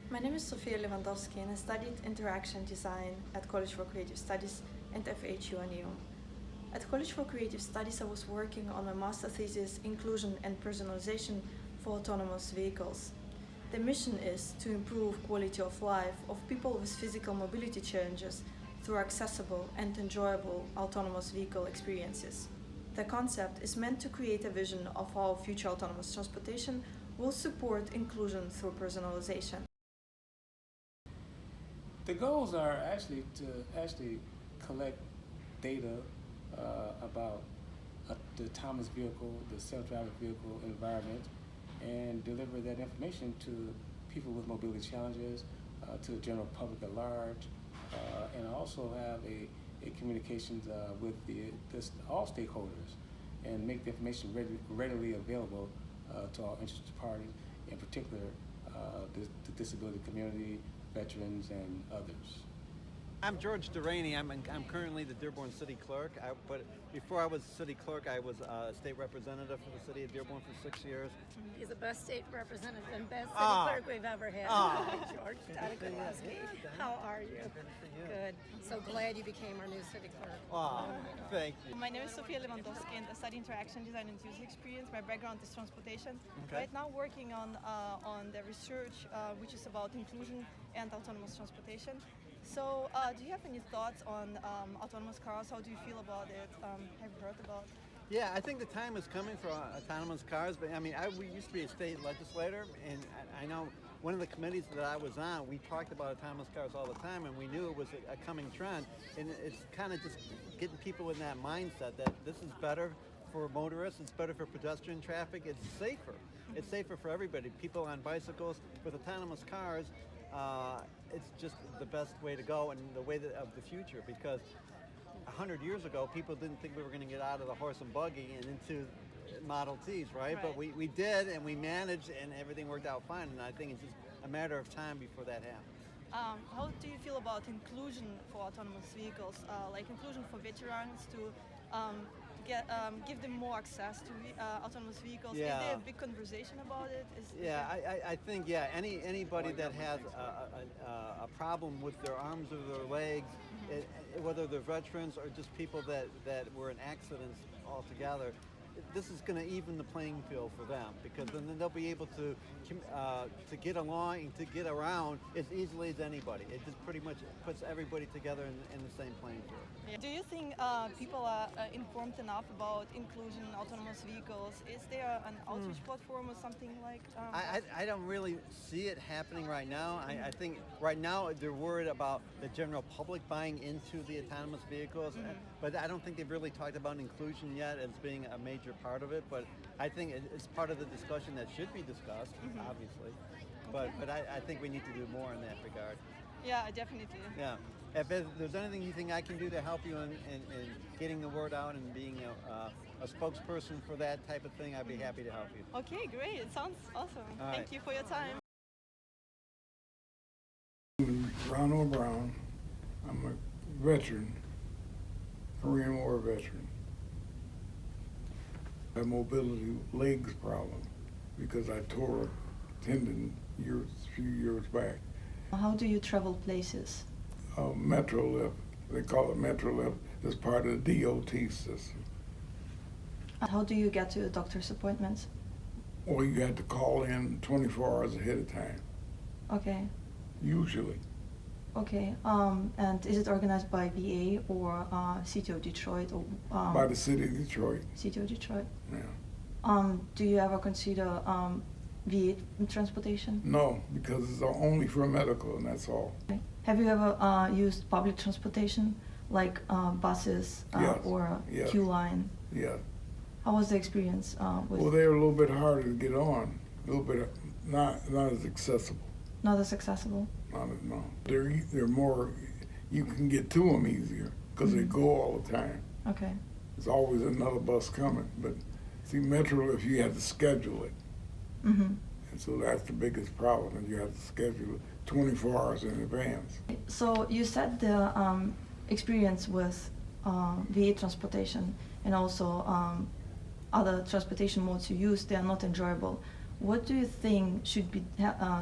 My name is Sofia Lewandowski and I studied interaction design at College for Creative Studies and FHU and EU. At College for Creative Studies I was working on my master thesis, Inclusion and Personalization for Autonomous Vehicles. The mission is to improve quality of life of people with physical mobility challenges through accessible and enjoyable autonomous vehicle experiences. The concept is meant to create a vision of how future autonomous transportation will support inclusion through personalization. The goals are actually to collect data about the autonomous vehicle, the self-driving vehicle environment, and deliver that information to people with mobility challenges, to the general public at large, and also have a communications with all stakeholders, and make the information readily available to all interested parties, in particular the disability community, veterans, and others. I'm George Deraney. I'm currently the Dearborn City Clerk, but before I was City Clerk, I was a state representative for the City of Dearborn for 6 years. He's the best state representative and best city clerk we've ever had. Hi, George. How are you? Good. So glad you became our new city clerk. Thank you. My name is Sofia Lewandowski and I study interaction design and user experience. My background is transportation. Okay. Right now working on the research which is about inclusion and autonomous transportation. So do you have any thoughts on autonomous cars? How do you feel about it? Have you heard about it? Yeah, I think the time is coming for autonomous cars, but I mean, we used to be a state legislator, and I know one of the committees that I was on, we talked about autonomous cars all the time, and we knew it was a coming trend, and it's kind of just getting people in that mindset that this is better for motorists, it's better for pedestrian traffic, it's safer. It's safer for everybody. People on bicycles, with autonomous cars, it's just the best way to go and the way of the future, because 100 years ago, people didn't think we were going to get out of the horse and buggy and into Model Ts, right? But we did, and we managed, and everything worked out fine, and I think it's just a matter of time before that happens. How do you feel about inclusion for autonomous vehicles, like inclusion for veterans to give them more access to autonomous vehicles? Yeah. Is there a big conversation about it? I think anybody that has a problem with their arms or their legs, whether they're veterans or just people that were in accidents altogether, this is going to even the playing field for them, because then they'll be able to get along and to get around as easily as anybody. It just pretty much puts everybody together in the same playing field. Yeah. Do you think people are informed enough about inclusion in autonomous vehicles? Is there an outreach platform or something like? I don't really see it happening right now. I think right now they're worried about the general public buying into the autonomous vehicles, but I don't think they've really talked about inclusion yet as being a major part of it. But I think it's part of the discussion that should be discussed, obviously. But I think we need to do more in that regard. Yeah, definitely. Yeah. If there's anything you think I can do to help you in getting the word out and being a spokesperson for that type of thing, I'd be happy to help you. Okay, great. It sounds awesome. All Thank right. you for your time. Ronald Brown. I'm a veteran, Korean War veteran. I have mobility legs problem because I tore a tendon a few years back. How do you travel places? Metrolift, they call it Metrolift, it's part of the DOT system. How do you get to the doctor's appointments? Or you had to call in 24 hours ahead of time, Okay. usually. Okay. And is it organized by VA or City of Detroit or By the city of Detroit, City of Detroit? yeah. Do you ever consider VA transportation? No, because it's only for medical and that's all. Okay. Have you ever used public transportation, like buses Yes. or Yes. Q line? Yeah. How was the experience with? Well, they're a little bit harder to get on, a little bit not as accessible. Not as accessible. No, they're more. You can get to them easier because they go all the time. Okay. There's always another bus coming, but see, Metro, if you have to schedule it, and so that's the biggest problem, is you have to schedule it 24 hours in advance. So you said the experience with VA transportation and also other transportation modes you use, they are not enjoyable. What do you think should be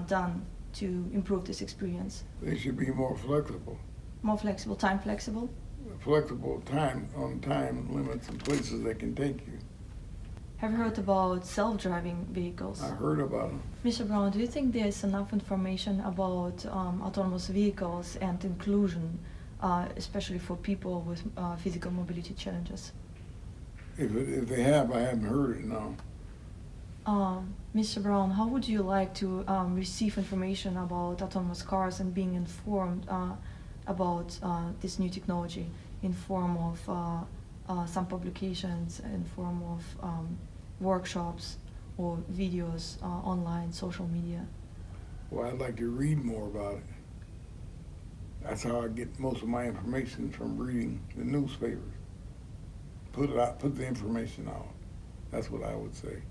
done to improve this experience? They should be more flexible. More flexible, time flexible? Flexible time on time limits and places that can take you. Have you heard about self-driving vehicles? I heard about them. Mr. Brown, do you think there's enough information about autonomous vehicles and inclusion, especially for people with physical mobility challenges? If they have, I haven't heard it, no. Mr. Brown, how would you like to receive information about autonomous cars and being informed about this new technology in form of some publications, in form of workshops or videos online, social media? Well, I'd like to read more about it. That's how I get most of my information, from reading the newspapers. Put it out, put the information out. That's what I would say.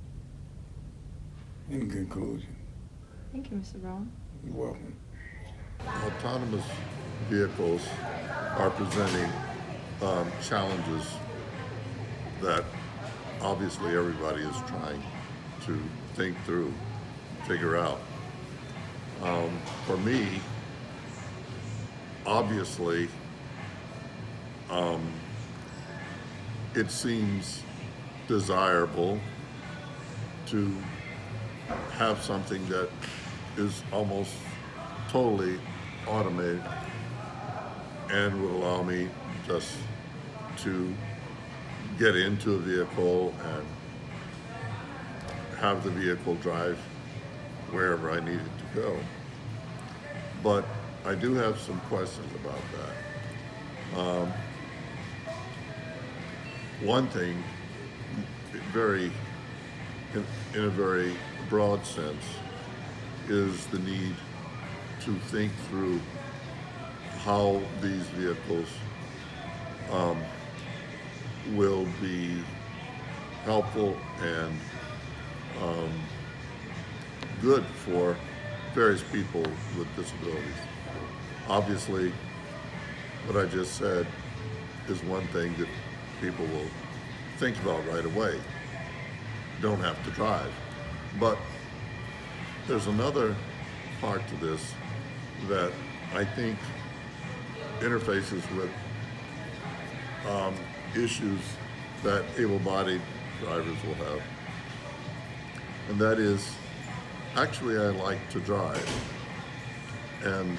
In conclusion. Thank you, Mr. Brown. You're welcome. Autonomous vehicles are presenting challenges that obviously everybody is trying to think through, figure out. For me, obviously, it seems desirable to have something that is almost totally automated and would allow me just to get into a vehicle and have the vehicle drive wherever I need it to go. But I do have some questions about that. One thing, in a very broad sense, is the need to think through how these vehicles will be helpful and good for various people with disabilities. Obviously, what I just said is one thing that people will think about right away. Don't have to drive. But there's another part to this that I think interfaces with issues that able-bodied drivers will have. And that is, actually I like to drive. And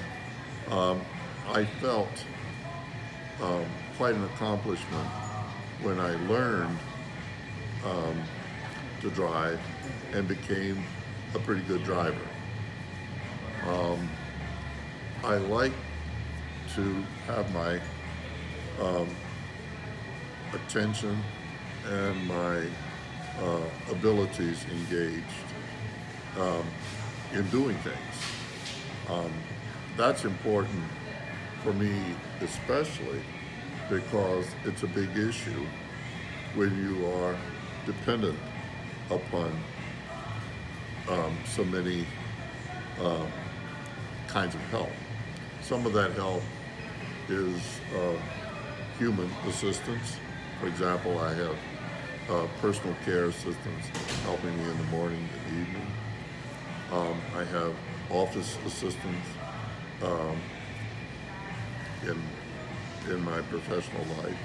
I felt quite an accomplishment when I learned to drive and became a pretty good driver. I like to have my attention and my abilities engaged in doing things. That's important for me, especially because it's a big issue when you are dependent upon so many kinds of help. Some of that help is human assistance. For example, I have personal care assistants helping me in the morning and evening. I have office assistants in my professional life.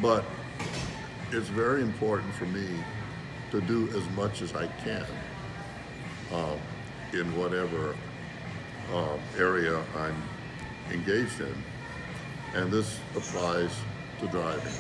But it's very important for me to do as much as I can in whatever area I'm engaged in. And this applies to driving.